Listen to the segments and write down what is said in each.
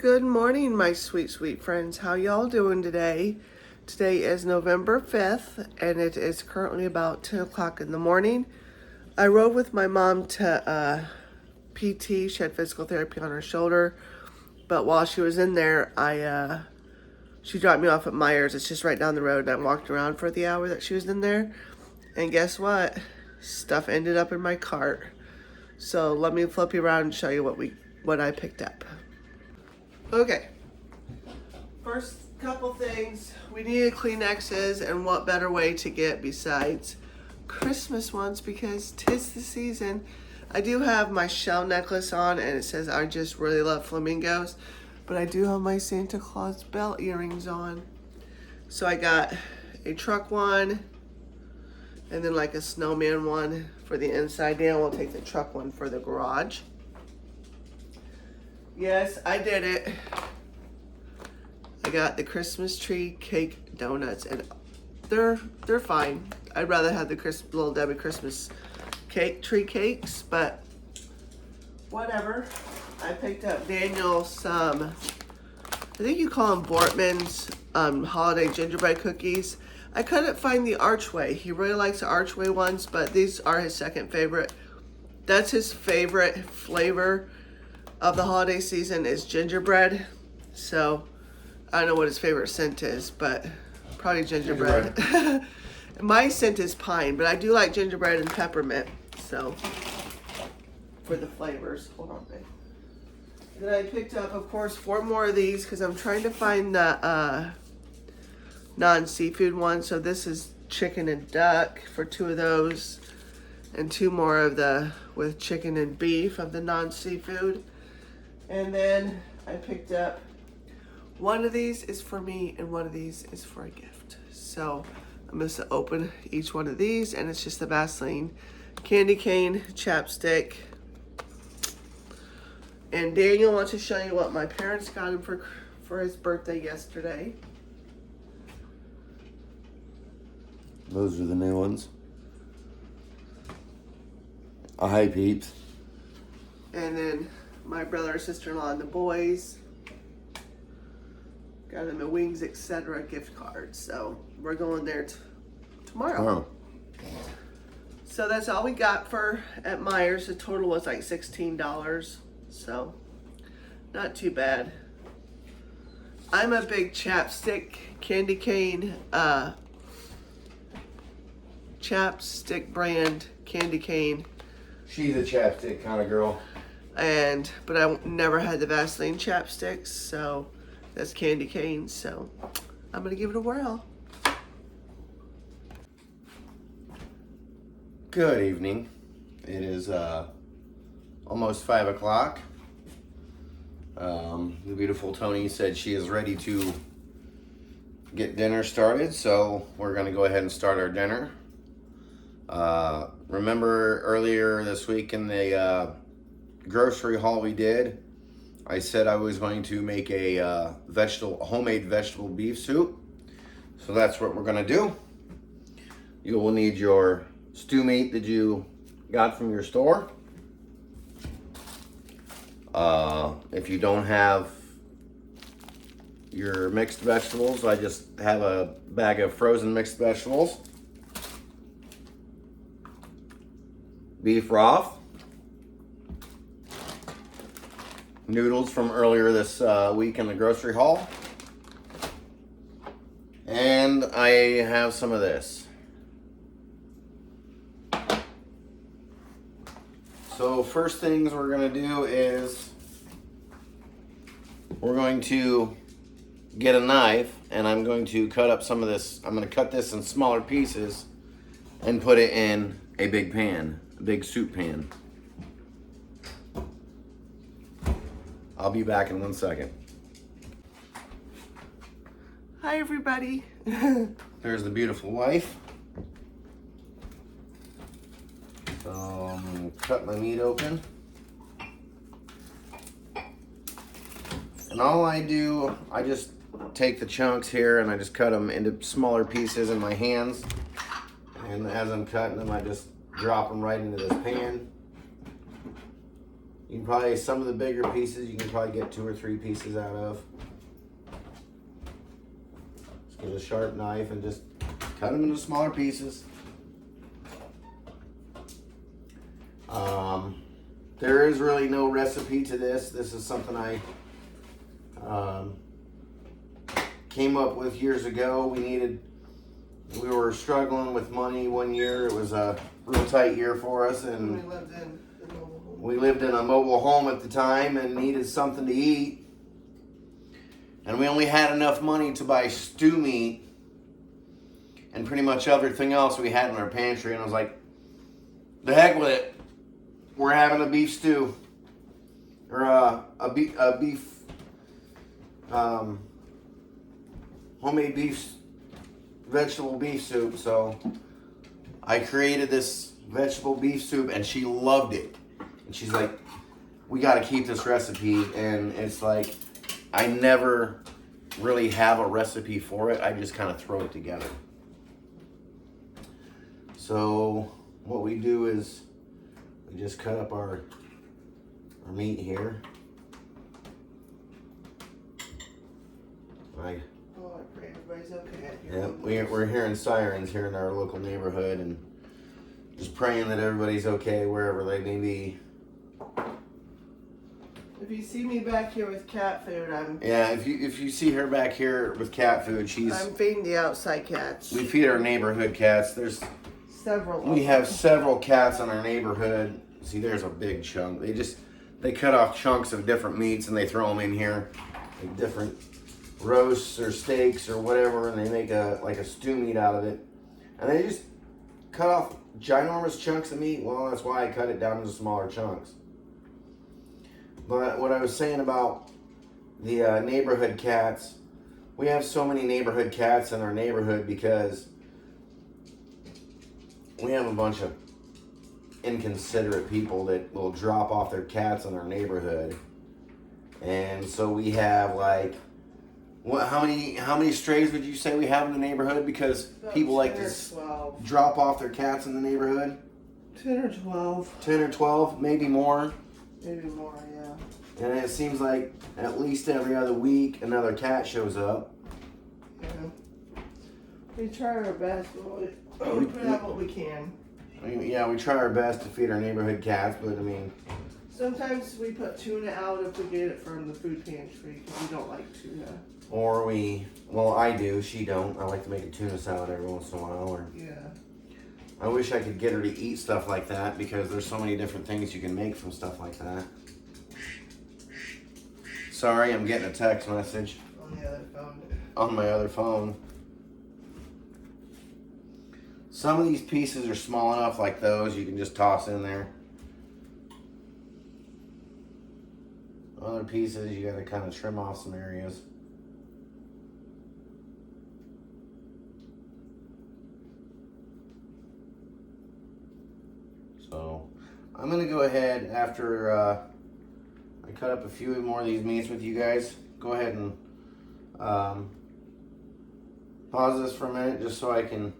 Good morning, my sweet, sweet friends. How y'all doing today? Today is November 5th, and it is currently about 10 o'clock in the morning. I rode with my mom to PT. She had physical therapy on her shoulder, but while she was in there, she dropped me off at Myers. It's just right down the road, and I walked around for the hour that she was in there. And guess what? Stuff ended up in my cart. So let me flip you around and show you what I picked up. Okay. First couple things. We needed Kleenexes, and what better way to get besides Christmas ones, because 'tis the season. I do have my shell necklace on, and it says I just really love flamingos, but I do have my Santa Claus bell earrings on. So I got a truck one, and then like a snowman one for the inside. Dan will take the truck one for the garage. Yes, I did it. I got the Christmas tree cake donuts, and they're fine. I'd rather have the Little Debbie Christmas tree cakes, but whatever. I picked up Daniel some, I think you call them Bortman's holiday gingerbread cookies. I couldn't find the Archway. He really likes the Archway ones, but these are his second favorite. That's his favorite flavor of the holiday season is gingerbread. So I don't know what his favorite scent is, but probably gingerbread. My scent is pine, but I do like gingerbread and peppermint. So for the flavors, hold on, babe. Then I picked up, of course, 4 more of these because I'm trying to find the non-seafood one. So this is chicken and duck for 2 of those, and 2 more of the with chicken and beef of the non-seafood. And then I picked up, one of these is for me and one of these is for a gift. So I'm going to open each one of these, and it's just the Vaseline candy cane chapstick. And Daniel wants to show you what my parents got him for his birthday yesterday. Those are the new ones. Hi, peeps. And then my brother and sister-in-law and the boys got them a Wings Etc. gift card. So we're going there tomorrow. Oh. So that's all we got at Myers. The total was like $16. So not too bad. I'm a big chapstick, candy cane, chapstick brand candy cane. She's a chapstick kind of girl. But I never had the Vaseline chapsticks, so that's candy cane. So I'm gonna give it a whirl. Good evening. It is almost 5 o'clock. The beautiful Tony said she is ready to get dinner started, so we're gonna go ahead and start our dinner. Remember earlier this week in the grocery haul we did, I said I was going to make a homemade vegetable beef soup. So that's what we're gonna do. You will need your stew meat that you got from your store. If you don't have your mixed vegetables, I just have a bag of frozen mixed vegetables. Beef broth. Noodles from earlier this week in the grocery haul. And I have some of this. So first things we're going to do is we're going to get a knife, and I'm going to cut up some of this. I'm going to cut this in smaller pieces and put it in a big pan, a big soup pan. I'll be back in 1 second. Hi, everybody. There's the beautiful wife. So I'm going to cut my meat open. And all I do, I just take the chunks here and I just cut them into smaller pieces in my hands. And as I'm cutting them, I just drop them right into this pan. You can probably, some of the bigger pieces, you can probably get 2 or 3 pieces out of. Just get a sharp knife and just cut them into smaller pieces. There is really no recipe to this. This is something I came up with years ago. We were struggling with money one year. It was a real tight year for us, and we lived in a mobile home at the time and needed something to eat. And we only had enough money to buy stew meat and pretty much everything else we had in our pantry. And I was like, the heck with it. We're having a beef stew. Or homemade vegetable beef soup. So I created this vegetable beef soup and she loved it. And she's like, we got to keep this recipe. And it's like, I never really have a recipe for it. I just kind of throw it together. So what we do is we just cut up our meat here. I pray everybody's okay. Yeah, we're hearing sirens here in our local neighborhood and just praying that everybody's okay wherever they may be. If you see me back here with cat food, if you see her back here with cat food, I'm feeding the outside cats. We feed our neighborhood cats. There's several. We have several cats in our neighborhood. See, there's a big chunk. They cut off chunks of different meats and they throw them in here, like different roasts or steaks or whatever, and they make a stew meat out of it. And they just cut off ginormous chunks of meat. Well, that's why I cut it down into smaller chunks. But what I was saying about the neighborhood cats, we have so many neighborhood cats in our neighborhood because we have a bunch of inconsiderate people that will drop off their cats in our neighborhood. And so we have like, how many strays would you say we have in the neighborhood? Because about people like 10 to or 12. drop off their cats in the neighborhood. 10 or 12. 10 or 12, maybe more. Maybe more, yeah. And it seems like at least every other week another cat shows up. Yeah. We try our best. We put out what we can. Yeah, we try our best to feed our neighborhood cats, but I mean... Sometimes we put tuna out if we get it from the food pantry because we don't like tuna. Or I do, she don't. I like to make a tuna salad every once in a while. Yeah. I wish I could get her to eat stuff like that because there's so many different things you can make from stuff like that. Sorry, I'm getting a text message. On the other phone. On my other phone. Some of these pieces are small enough, like those, you can just toss in there. Other pieces, you gotta kind of trim off some areas. So, I'm gonna go ahead after I cut up a few more of these meats with you guys. Go ahead and pause this for a minute just so I can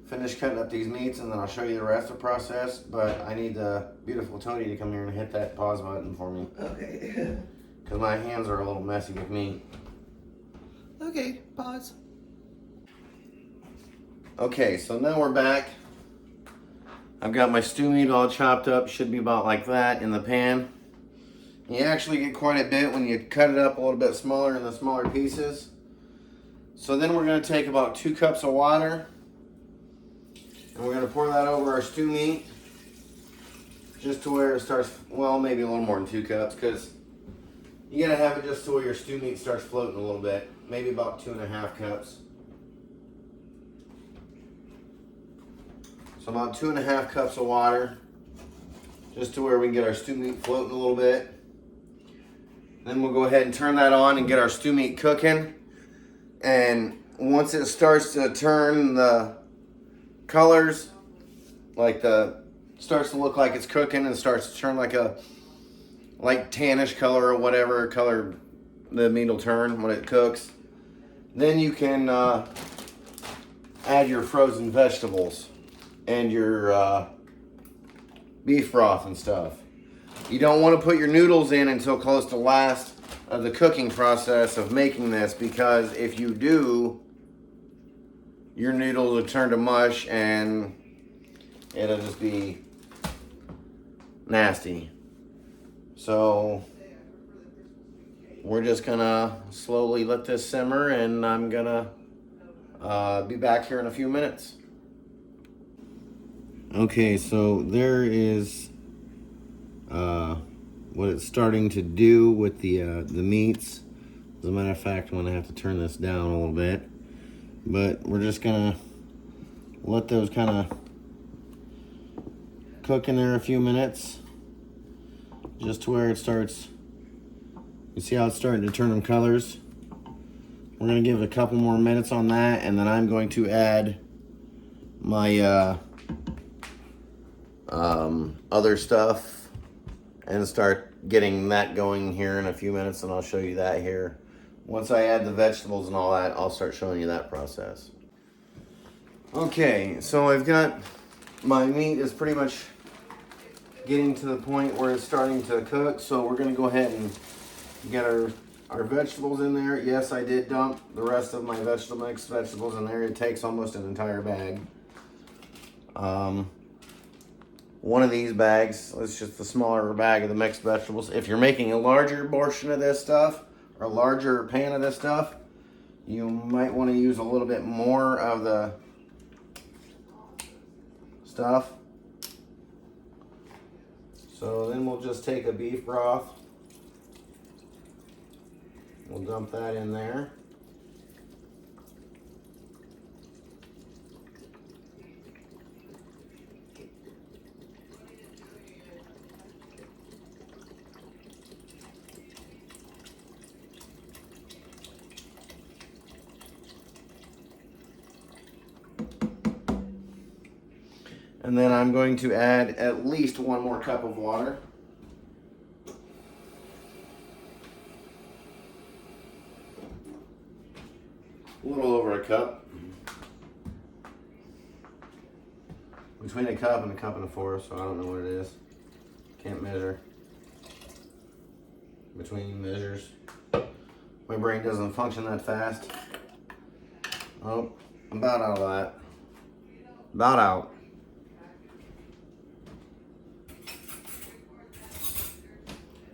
finish cutting up these meats, and then I'll show you the rest of the process. But I need the beautiful Tony to come here and hit that pause button for me. Okay. Because my hands are a little messy with meat. Okay, pause. Okay, so now we're back. I've got my stew meat all chopped up. Should be about like that in the pan. You actually get quite a bit when you cut it up a little bit smaller in the smaller pieces. So then we're going to take about 2 cups of water. And we're going to pour that over our stew meat. Just to where it starts, well, maybe a little more than 2 cups. Because you got to have it just to where your stew meat starts floating a little bit. Maybe about 2.5 cups. So about 2.5 cups of water. Just to where we can get our stew meat floating a little bit. Then we'll go ahead and turn that on and get our stew meat cooking. And once it starts to turn the colors, starts to look like it's cooking and starts to turn like a tannish color or whatever color the meat will turn when it cooks, then you can add your frozen vegetables and your beef broth and stuff. You don't want to put your noodles in until close to last of the cooking process of making this, because if you do, your noodles will turn to mush and it'll just be nasty. So we're just gonna slowly let this simmer, and I'm gonna be back here in a few minutes. Okay, so there is what it's starting to do with the meats. As a matter of fact, I'm gonna have to turn this down a little bit, but we're just gonna let those kind of cook in there a few minutes, just to where it starts. You see how it's starting to turn them colors? We're gonna give it a couple more minutes on that, and then I'm going to add my other stuff and start getting that going here in a few minutes, and I'll show you that here. Once I add the vegetables and all that, I'll start showing you that process. Okay, so I've got my meat is pretty much getting to the point where it's starting to cook, so we're gonna go ahead and get our vegetables in there. Yes, I did dump the rest of my mixed vegetables in there. It takes almost an entire bag. One of these bags, it's just the smaller bag of the mixed vegetables. If you're making a larger portion of this stuff, or a larger pan of this stuff, you might want to use a little bit more of the stuff. So then we'll just take a beef broth. We'll dump that in there. And then I'm going to add at least 1 more cup of water. A little over a cup. Between a cup and a cup and a fourth, so I don't know what it is. Can't measure. Between measures. My brain doesn't function that fast. Oh, I'm about out of that. About out.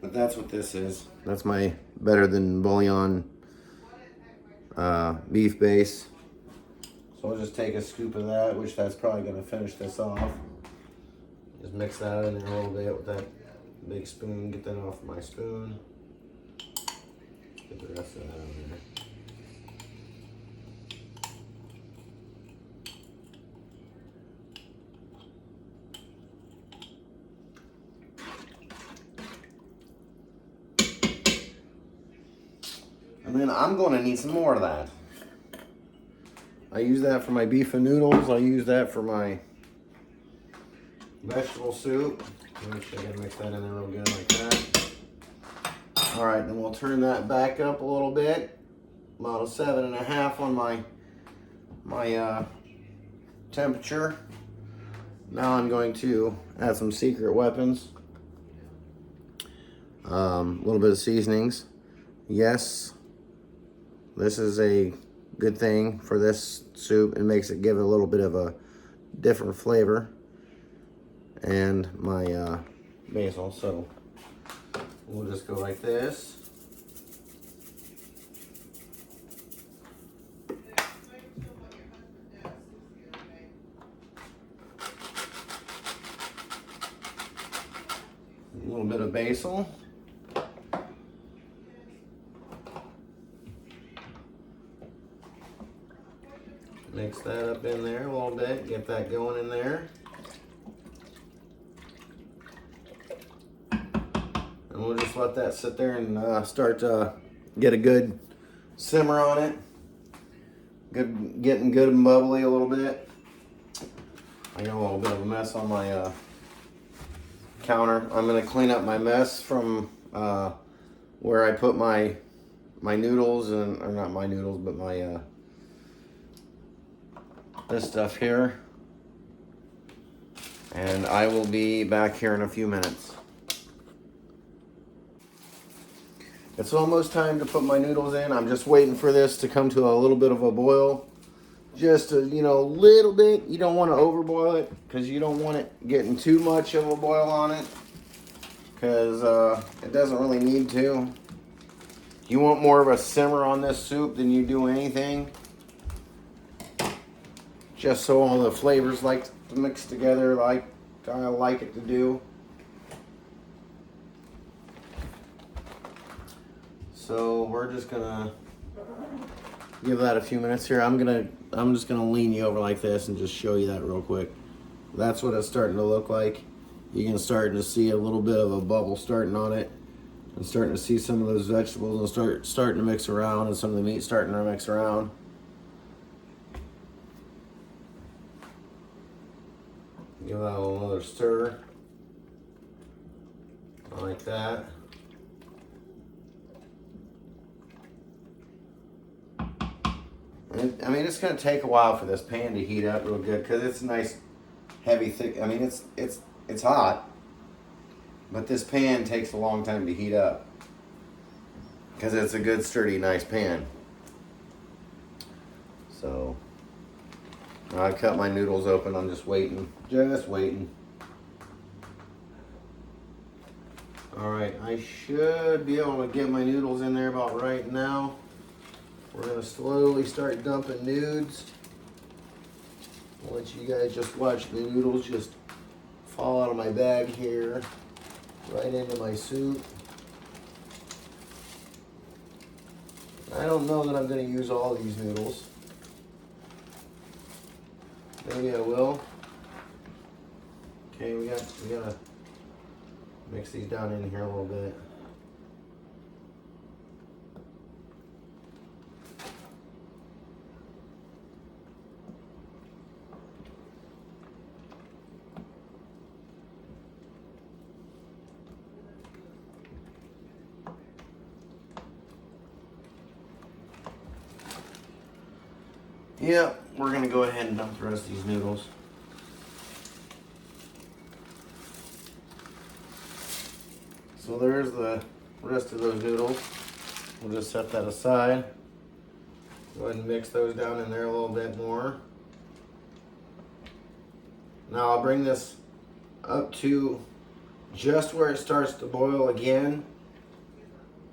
But that's what this is. That's my better than bouillon beef base. So I'll just take a scoop of that, which that's probably going to finish this off. Just mix that in there a little bit with that big spoon. Get that off my spoon. Get the rest of that in there. And then I'm going to need some more of that. I use that for my beef and noodles. I use that for my vegetable soup. Make sure I gotta mix that in there real good like that. All right, then we'll turn that back up a little bit. About a 7.5 on my temperature. Now I'm going to add some secret weapons. A little bit of seasonings. Yes. This is a good thing for this soup. It makes it give it a little bit of a different flavor. And my basil. So we'll just go like this. A little bit of basil. Mix that up in there a little bit, get that going in there. And we'll just let that sit there and start to get a good simmer on it. Getting good and bubbly a little bit. I got a little bit of a mess on my counter. I'm gonna clean up my mess from where I put my noodles, or not my noodles, but my this stuff here, and I will be back here in a few minutes. It's almost time to put my noodles in. I'm just waiting for this to come to a little bit of a boil. Just a, you know, a little bit. You don't want to overboil it because you don't want it getting too much of a boil on it, because it doesn't really need to. You want more of a simmer on this soup than you do anything, just so all the flavors like to mix together like I like it to do. So we're just gonna give that a few minutes here. I'm just gonna lean you over like this and just show you that real quick. That's what it's starting to look like. You can start to see a little bit of a bubble starting on it, and starting to see some of those vegetables and starting to mix around, and some of the meat starting to mix around. Give that another stir, like that. And I mean, it's gonna take a while for this pan to heat up real good because it's nice, heavy, thick. I mean, it's hot, but this pan takes a long time to heat up because it's a good, sturdy, nice pan. So I cut my noodles open. I'm just waiting, All right, I should be able to get my noodles in there about right now. We're gonna slowly start dumping nudes. I'll let you guys just watch the noodles just fall out of my bag here, right into my soup. I don't know that I'm gonna use all these noodles. Maybe I will. Okay, we gotta mix these down in here a little bit. Yeah, we're gonna go ahead and dump the rest of these noodles. So there's the rest of those noodles. We'll just set that aside. Go ahead and mix those down in there a little bit more. Now I'll bring this up to just where it starts to boil again,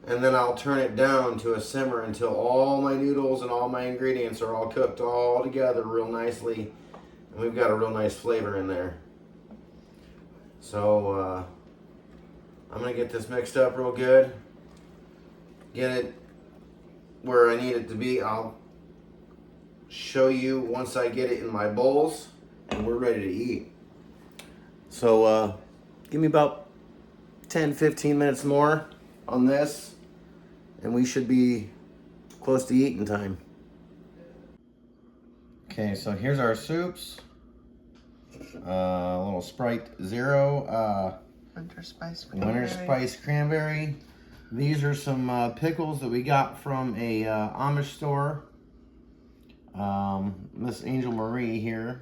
and then I'll turn it down to a simmer until all my noodles and all my ingredients are all cooked all together real nicely, and we've got a real nice flavor in there. So I'm gonna get this mixed up real good, get it where I need it to be. I'll show you once I get it in my bowls and we're ready to eat. So give me about 10-15 minutes more on this, and we should be close to eating time. Okay, so here's our soups. A little Sprite Zero. Winter spice cranberry. Winter spice cranberry. These are some pickles that we got from a Amish store. Miss Angel Marie here.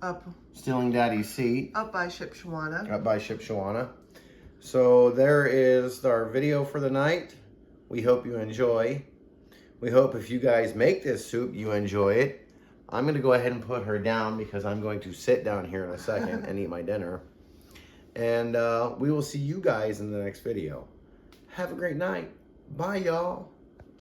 Up Stealing Daddy's seat. by Shipshawana. Up by Shipshawana. So there is our video for the night. We hope you enjoy. We hope if you guys make this soup, you enjoy it. I'm going to go ahead and put her down because I'm going to sit down here in a second and eat my dinner. And we will see you guys in the next video. Have a great night. Bye, y'all.